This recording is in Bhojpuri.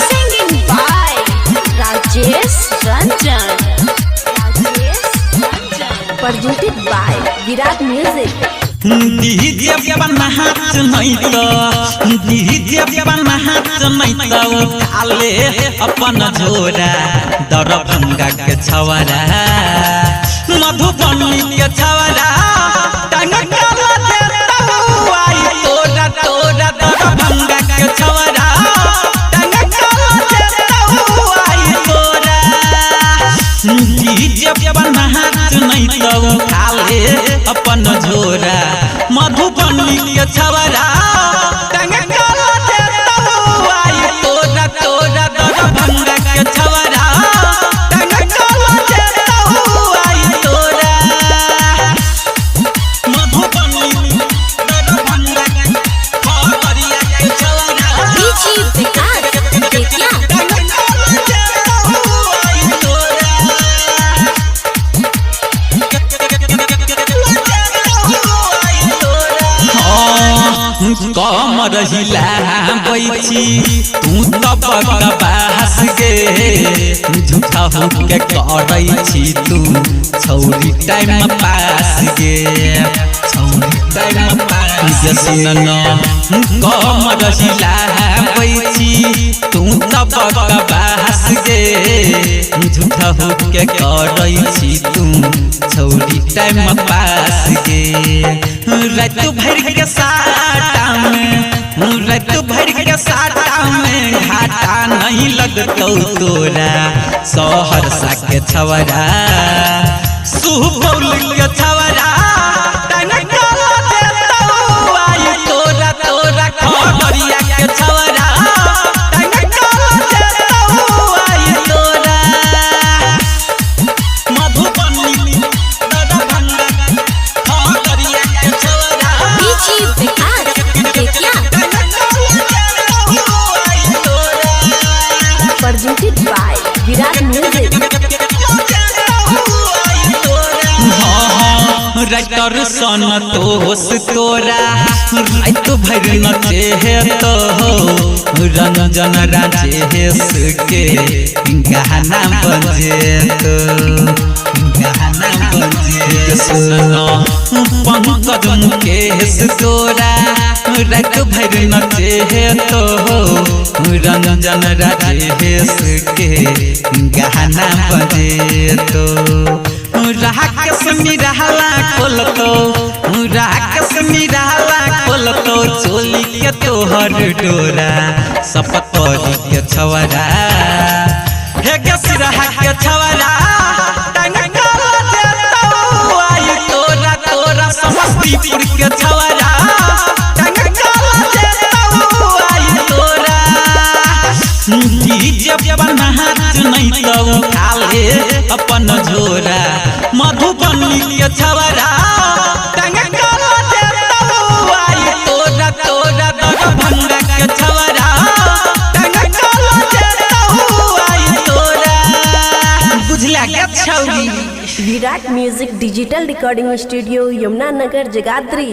Singing by Rajesh Ranjan. Presented by Virat Music. DJ बना हाथ नहीं तो डीजे बना हाथ नहीं तो काले अपन झोरा दरभंगा के छवरा मधुबनी के छवरा टंगला देता आई तोरा तोरा दरभंगा के छवरा टंगला देता आई तोरा डीजे बना हाथ नहीं तो काले अपन झोरा मधुबनी के छवरा टंगला देता आई तोरा तोरा दरभंगा के छवरा टंगला देता आई तोरा मधुबनी दरभंगा के खबरिया के छवरा DJ Vikas Dekya. कम रहिला बैठी तू तब बहस गे झूठा होके करै छी तू छौरी टाइम पास गे छौरी टाइम पास गे सुन न कम रहिला बैठी तू तब बहस गे झूठा होके करै छी तू छौरी टाइम पास गे रात भर के साटा में रात भर के साटा में घाटा नहीं लगतौ तोरा सहरसा के छवरा सुपौल के छवरा टंगला देतौ आई तोरा तोरा खबरिया के छवरा टंगला देतौ आई तोरा मधुबनी दरभंगा खबरिया के छवरा DJ Vikas Dekya. Presented by Virat Music. Writer सन तोस तोरा रात भर नचे तो रंजन राजेश के गाना बजे तो गाना बजे सुन पंकज मुकेश तोरा रात भर नचे तो रंजन राजेश के गाना बजे तो राकेश मिराला खोलतो चोली के तोहर डोरा सपतरी के छवरा हे गे सिरहा के छवरा टंगला देतौ आई तोरा तोरा समस्तीपुर के छवरा टंगला देतौ आई तोरा डीजे बना हाथ नहीं तो काले अपन झोरा मधुबनी के छवरा टंगला देतौ आई तोरा तोरा दरभंगा के छवरा टंगला देतौ आई तोरा बुझला के छौरी। Virat Music Digital Recording Studio, Yamuna Nagar, Jagadri.